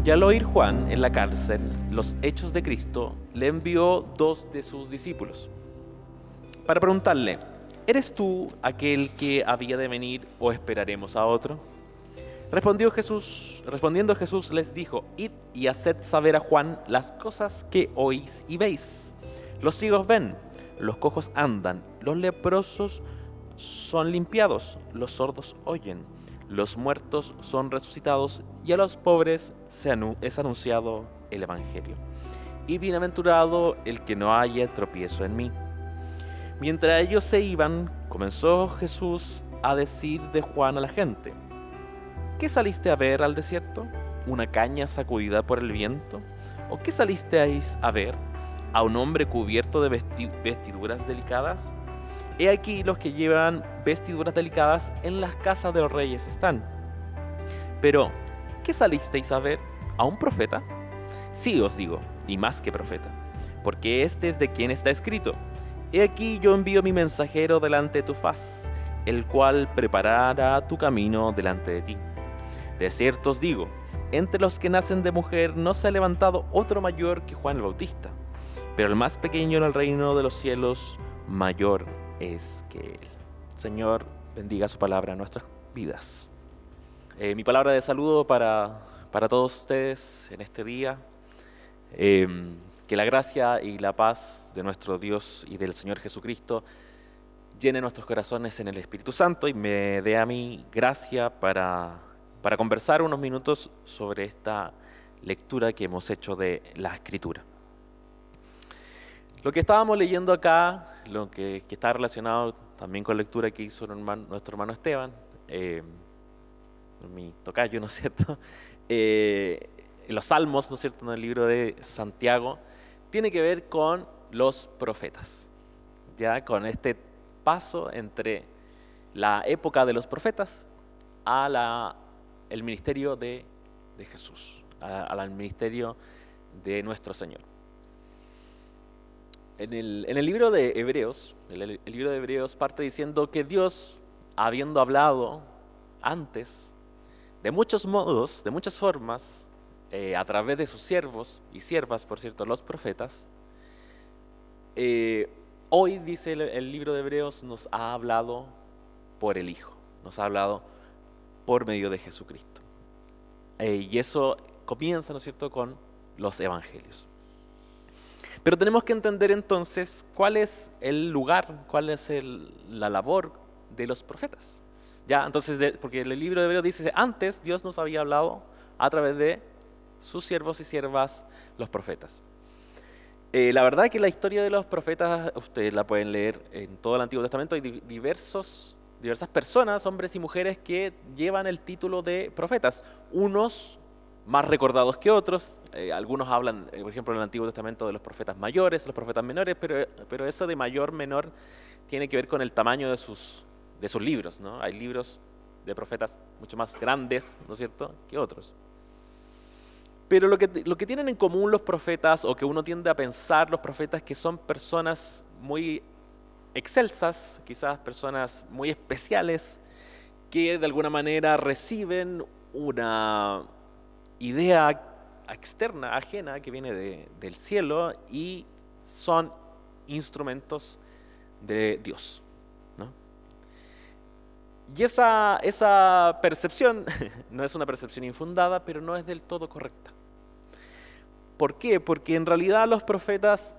Y al oír Juan en la cárcel los hechos de Cristo, le envió 2 de sus discípulos para preguntarle: ¿eres tú aquel que había de venir o esperaremos a otro? Respondiendo Jesús les dijo: id y haced saber a Juan las cosas que oís y veis. Los ciegos ven, los cojos andan, los leprosos son limpiados, los sordos oyen, los muertos son resucitados, y a los pobres es anunciado el Evangelio. Y bienaventurado el que no haya tropiezo en mí. Mientras ellos se iban, comenzó Jesús a decir de Juan a la gente: ¿qué saliste a ver al desierto? ¿Una caña sacudida por el viento? ¿O qué salisteis a ver? ¿A un hombre cubierto de vestiduras delicadas? He aquí los que llevan vestiduras delicadas en las casas de los reyes están. Pero, ¿qué salisteis a ver? ¿A un profeta? Sí os digo, y más que profeta, porque este es de quien está escrito: he aquí yo envío mi mensajero delante de tu faz, el cual preparará tu camino delante de ti. De cierto os digo, entre los que nacen de mujer no se ha levantado otro mayor que Juan el Bautista, pero el más pequeño en el reino de los cielos mayor es que él. Señor, bendiga su palabra en nuestras vidas. Mi palabra de saludo para todos ustedes en este día. Que la gracia y la paz de nuestro Dios y del Señor Jesucristo llene nuestros corazones en el Espíritu Santo y me dé a mí gracia para conversar unos minutos sobre esta lectura que hemos hecho de la Escritura. Lo que estábamos leyendo acá, lo que está relacionado también con la lectura que hizo nuestro hermano Esteban, mi tocayo, ¿no es cierto? Los Salmos, ¿no es cierto?, en el libro de Santiago, tiene que ver con los profetas, ya con este paso entre la época de los profetas a el ministerio de Jesús, al ministerio de nuestro Señor. En el libro de Hebreos, el libro de Hebreos parte diciendo que Dios, habiendo hablado antes, de muchos modos, de muchas formas, a través de sus siervos y siervas, por cierto, los profetas, hoy, dice el libro de Hebreos, nos ha hablado por el Hijo, nos ha hablado por medio de Jesucristo. Y eso comienza, ¿no es cierto?, con los evangelios. Pero tenemos que entender entonces cuál es el lugar, cuál es la labor de los profetas. Ya, entonces, porque el libro de Hebreos dice: antes Dios nos había hablado a través de sus siervos y siervas, los profetas. La verdad que la historia de los profetas, ustedes la pueden leer en todo el Antiguo Testamento. Hay diversas personas, hombres y mujeres, que llevan el título de profetas. Unos más recordados que otros. Algunos hablan, por ejemplo, en el Antiguo Testamento de los profetas mayores, los profetas menores, pero eso de mayor, menor, tiene que ver con el tamaño de sus libros, ¿no? Hay libros de profetas mucho más grandes, ¿no es cierto?, que otros. Pero lo que tienen en común los profetas, o que uno tiende a pensar los profetas, que son personas muy excelsas, quizás personas muy especiales, que de alguna manera reciben una idea externa, ajena, que viene del cielo, y son instrumentos de Dios, ¿no? Y esa percepción no es una percepción infundada, pero no es del todo correcta. ¿Por qué? Porque en realidad los profetas,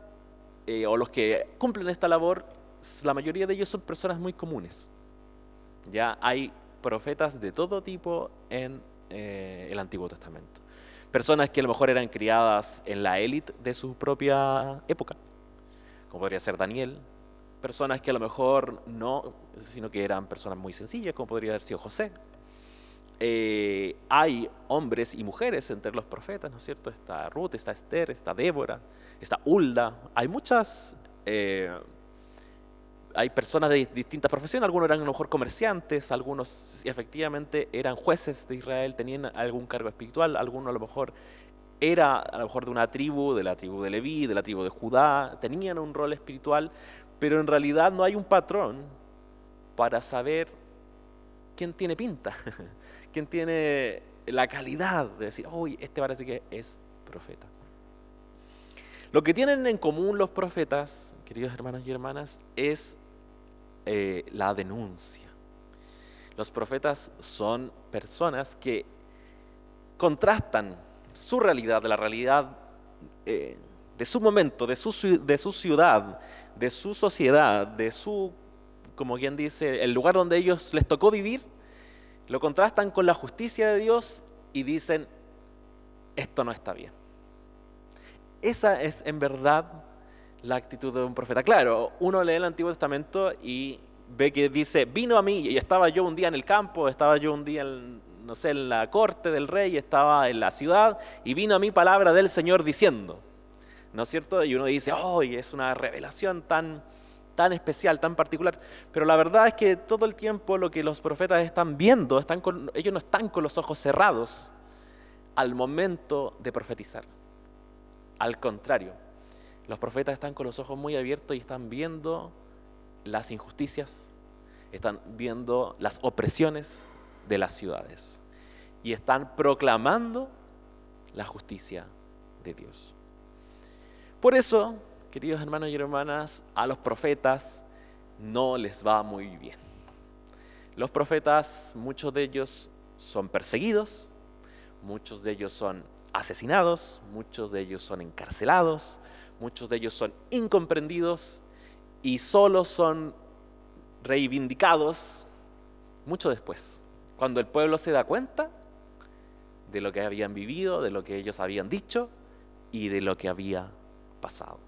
o los que cumplen esta labor, la mayoría de ellos son personas muy comunes. Ya hay profetas de todo tipo en el Antiguo Testamento. Personas que a lo mejor eran criadas en la élite de su propia época, como podría ser Daniel. Personas que a lo mejor no, sino que eran personas muy sencillas, como podría haber sido José. Hay hombres y mujeres entre los profetas, ¿no es cierto? Está Ruth, está Esther, está Débora, está Hulda. Hay muchas, hay personas de distintas profesiones. Algunos eran a lo mejor comerciantes, algunos efectivamente eran jueces de Israel, tenían algún cargo espiritual, algunos a lo mejor era de una tribu, de la tribu de Leví, de la tribu de Judá, tenían un rol espiritual, pero en realidad no hay un patrón para saber quién tiene pinta, quién tiene la calidad de decir, uy, este parece que es profeta. Lo que tienen en común los profetas, queridos hermanos y hermanas, es la denuncia. Los profetas son personas que contrastan su realidad, la realidad de su momento, de su ciudad, de su sociedad, de su, como quien dice, el lugar donde ellos les tocó vivir, lo contrastan con la justicia de Dios y dicen, esto no está bien. Esa es en verdad la actitud de un profeta. Claro, uno lee el Antiguo Testamento y ve que dice, vino a mí, y estaba yo un día en el campo, estaba yo un día no sé, en la corte del rey, estaba en la ciudad, y vino a mí palabra del Señor diciendo, ¿no es cierto? Y uno dice, es una revelación tan especial, tan particular. Pero la verdad es que todo el tiempo lo que los profetas están viendo, ellos no están con los ojos cerrados al momento de profetizar. Al contrario, los profetas están con los ojos muy abiertos y están viendo las injusticias, están viendo las opresiones de las ciudades y están proclamando la justicia de Dios. Por eso, queridos hermanos y hermanas, a los profetas no les va muy bien. Los profetas, muchos de ellos son perseguidos, muchos de ellos son asesinados, muchos de ellos son encarcelados, muchos de ellos son incomprendidos y solo son reivindicados mucho después, cuando el pueblo se da cuenta de lo que habían vivido, de lo que ellos habían dicho y de lo que había pasado.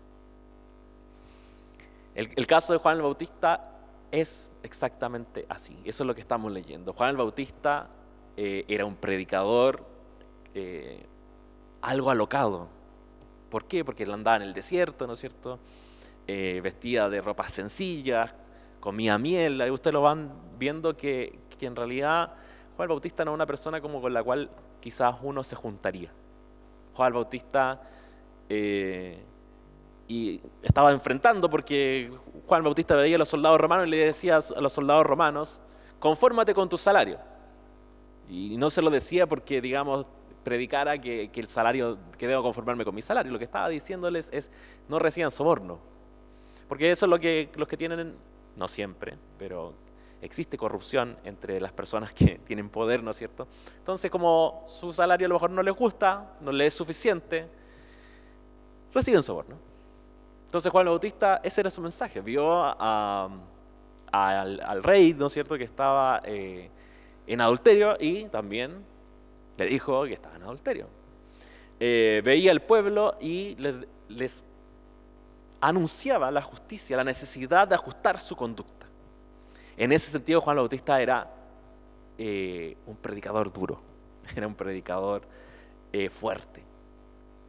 El caso de Juan el Bautista es exactamente así, eso es lo que estamos leyendo. Juan el Bautista era un predicador algo alocado. ¿Por qué? Porque él andaba en el desierto, ¿no es cierto? Vestía de ropas sencillas, comía miel. Ahí ustedes lo van viendo que en realidad Juan el Bautista no es una persona como con la cual quizás uno se juntaría. Juan el Bautista y estaba enfrentando, porque Juan el Bautista veía a los soldados romanos y le decía a los soldados romanos, confórmate con tu salario. Y no se lo decía porque, digamos, predicara que el salario, que debo conformarme con mi salario. Lo que estaba diciéndoles es, no reciban soborno. Porque eso es lo que los que tienen, no siempre, pero existe corrupción entre las personas que tienen poder, ¿no es cierto? Entonces, como su salario a lo mejor no les gusta, no les es suficiente, reciben soborno. Entonces Juan el Bautista, ese era su mensaje. Vio al rey, ¿no es cierto?, que estaba en adulterio y también le dijo que estaba en adulterio. Veía al pueblo y les anunciaba la justicia, la necesidad de ajustar su conducta. En ese sentido, Juan el Bautista era un predicador duro, era un predicador fuerte.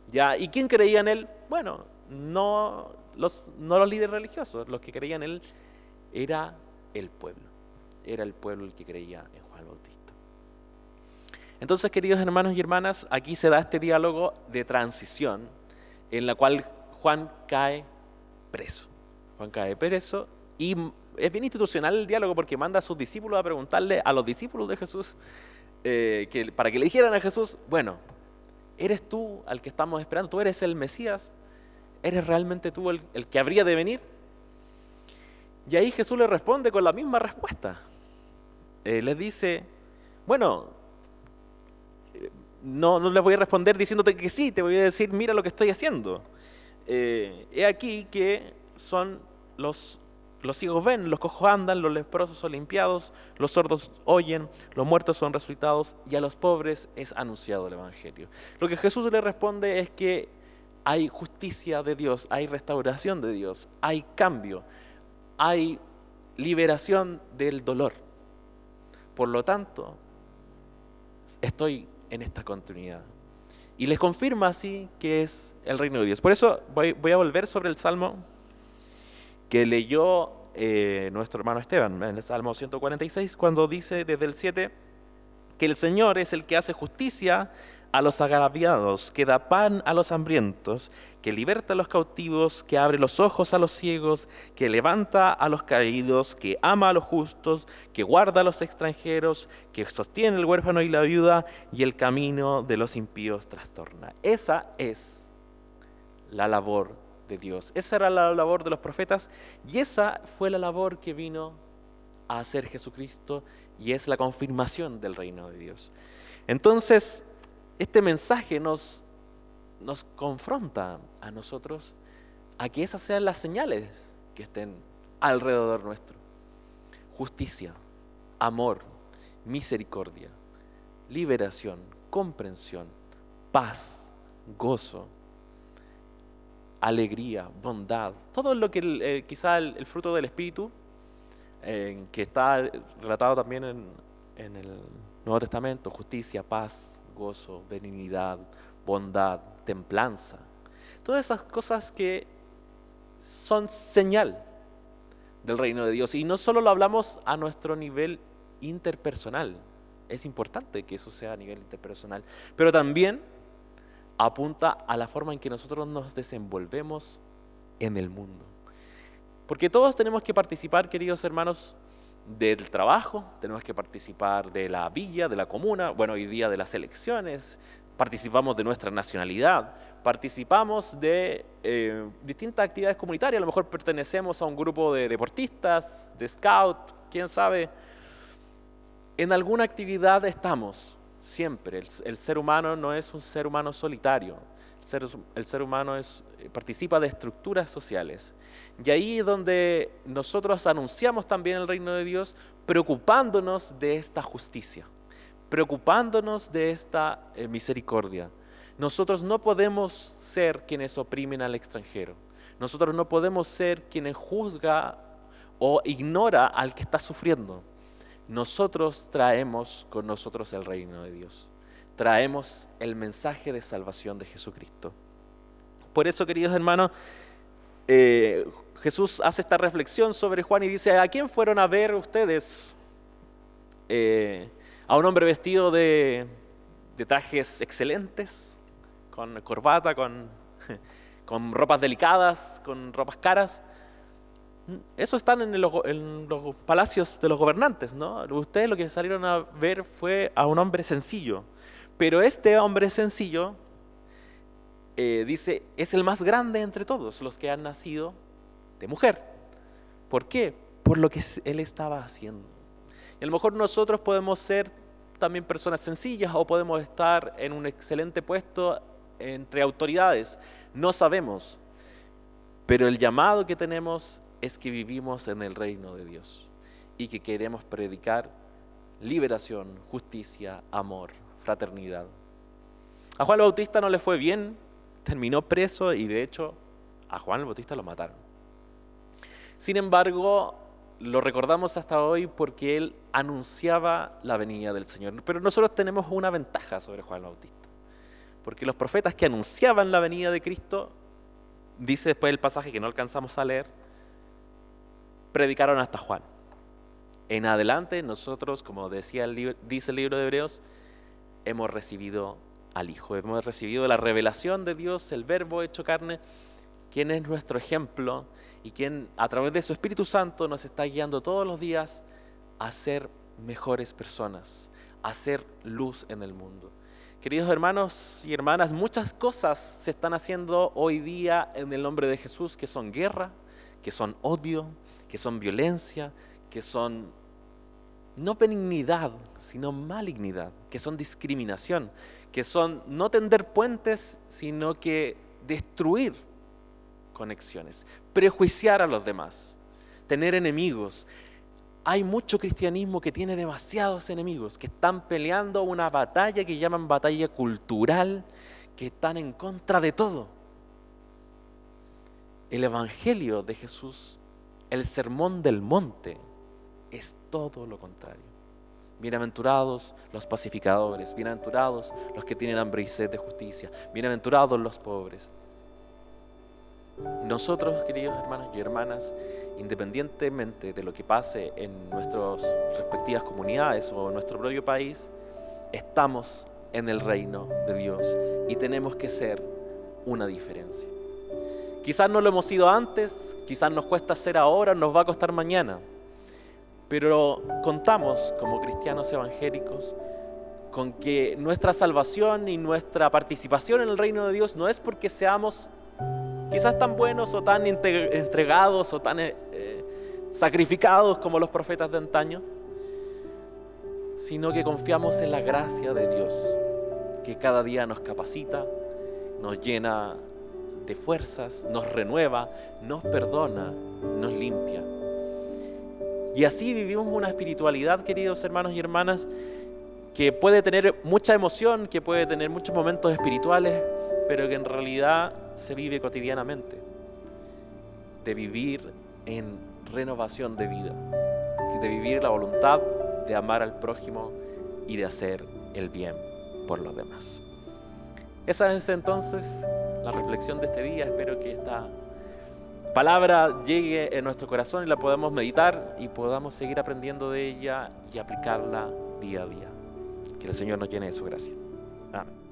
¿Ya? ¿Y quién creía en él? Bueno, no los líderes religiosos, los que creían en él era el pueblo el que creía en Juan el Bautista. Entonces, queridos hermanos y hermanas, aquí se da este diálogo de transición en la cual Juan cae preso. Juan cae preso y es bien institucional el diálogo porque manda a sus discípulos a preguntarle a los discípulos de Jesús para que le dijeran a Jesús, bueno, ¿eres tú al que estamos esperando? ¿Tú eres el Mesías? ¿Eres realmente tú el que habría de venir? Y ahí Jesús le responde con la misma respuesta. Les dice, bueno, no les voy a responder diciéndote que sí, te voy a decir, mira lo que estoy haciendo. He aquí que son los ciegos ven, los cojos andan, los leprosos son limpiados, los sordos oyen, los muertos son resucitados y a los pobres es anunciado el Evangelio. Lo que Jesús le responde es que hay justicia de Dios, hay restauración de Dios, hay cambio, hay liberación del dolor. Por lo tanto, estoy en esta continuidad. Y les confirma así que es el reino de Dios. Por eso voy a volver sobre el Salmo que leyó nuestro hermano Esteban, en el Salmo 146, cuando dice desde el 7 que el Señor es el que hace justicia a los agraviados, que da pan a los hambrientos, que liberta a los cautivos, que abre los ojos a los ciegos, que levanta a los caídos, que ama a los justos, que guarda a los extranjeros, que sostiene al huérfano y la viuda, y el camino de los impíos trastorna. Esa es la labor de Dios. Esa era la labor de los profetas, y esa fue la labor que vino a hacer Jesucristo, y es la confirmación del reino de Dios. Entonces, este mensaje nos confronta a nosotros a que esas sean las señales que estén alrededor nuestro. Justicia, amor, misericordia, liberación, comprensión, paz, gozo, alegría, bondad, todo lo que quizá el fruto del Espíritu, que está relatado también en el Nuevo Testamento: justicia, paz, gozo, benignidad, bondad, templanza. Todas esas cosas que son señal del reino de Dios. Y no solo lo hablamos a nuestro nivel interpersonal, es importante que eso sea a nivel interpersonal, pero también apunta a la forma en que nosotros nos desenvolvemos en el mundo. Porque todos tenemos que participar, queridos hermanos, del trabajo, tenemos que participar de la villa, de la comuna, bueno, hoy día de las elecciones, participamos de nuestra nacionalidad, participamos de distintas actividades comunitarias, a lo mejor pertenecemos a un grupo de deportistas, de scout, quién sabe. En alguna actividad estamos, siempre. El ser humano no es un ser humano solitario. El ser humano participa de estructuras sociales. Y ahí es donde nosotros anunciamos también el reino de Dios, preocupándonos de esta justicia, preocupándonos de esta misericordia. Nosotros no podemos ser quienes oprimen al extranjero. Nosotros no podemos ser quienes juzga o ignora al que está sufriendo. Nosotros traemos con nosotros el reino de Dios. Traemos el mensaje de salvación de Jesucristo. Por eso, queridos hermanos, Jesús hace esta reflexión sobre Juan y dice: ¿a quién fueron a ver ustedes? A un hombre vestido de trajes excelentes, con corbata, con ropas delicadas, con ropas caras. Eso están en los palacios de los gobernantes, ¿no? Ustedes lo que salieron a ver fue a un hombre sencillo. Pero este hombre sencillo, dice, es el más grande entre todos los que han nacido de mujer. ¿Por qué? Por lo que él estaba haciendo. Y a lo mejor nosotros podemos ser también personas sencillas o podemos estar en un excelente puesto entre autoridades. No sabemos. Pero el llamado que tenemos es que vivimos en el reino de Dios y que queremos predicar liberación, justicia, amor, fraternidad. A Juan el Bautista no le fue bien, terminó preso y de hecho a Juan el Bautista lo mataron. Sin embargo, lo recordamos hasta hoy porque él anunciaba la venida del Señor. Pero nosotros tenemos una ventaja sobre Juan el Bautista, porque los profetas que anunciaban la venida de Cristo, dice después el pasaje que no alcanzamos a leer, predicaron hasta Juan. En adelante nosotros, como dice el libro de Hebreos, hemos recibido al Hijo, hemos recibido la revelación de Dios, el Verbo hecho carne, quien es nuestro ejemplo y quien a través de su Espíritu Santo nos está guiando todos los días a ser mejores personas, a ser luz en el mundo. Queridos hermanos y hermanas, muchas cosas se están haciendo hoy día en el nombre de Jesús, que son guerra, que son odio, que son violencia, que son no benignidad, sino malignidad, que son discriminación, que son no tender puentes, sino que destruir conexiones, prejuiciar a los demás, tener enemigos. Hay mucho cristianismo que tiene demasiados enemigos, que están peleando una batalla que llaman batalla cultural, que están en contra de todo. El Evangelio de Jesús, el Sermón del Monte, es todo lo contrario. Bienaventurados los pacificadores, bienaventurados los que tienen hambre y sed de justicia, bienaventurados los pobres. Nosotros, queridos hermanos y hermanas, independientemente de lo que pase en nuestras respectivas comunidades o en nuestro propio país, estamos en el reino de Dios y tenemos que ser una diferencia. Quizás no lo hemos sido antes, quizás nos cuesta ser ahora, nos va a costar mañana, pero contamos como cristianos evangélicos con que nuestra salvación y nuestra participación en el reino de Dios no es porque seamos quizás tan buenos o tan entregados o tan sacrificados como los profetas de antaño, sino que confiamos en la gracia de Dios, que cada día nos capacita, nos llena de fuerzas, nos renueva, nos perdona, nos limpia. Y así vivimos una espiritualidad, queridos hermanos y hermanas, que puede tener mucha emoción, que puede tener muchos momentos espirituales, pero que en realidad se vive cotidianamente, de vivir en renovación de vida, de vivir la voluntad de amar al prójimo y de hacer el bien por los demás. Esa es entonces la reflexión de este día. Espero que esta palabra llegue en nuestro corazón y la podamos meditar y podamos seguir aprendiendo de ella y aplicarla día a día. Que el Señor nos llene de su gracia. Amén.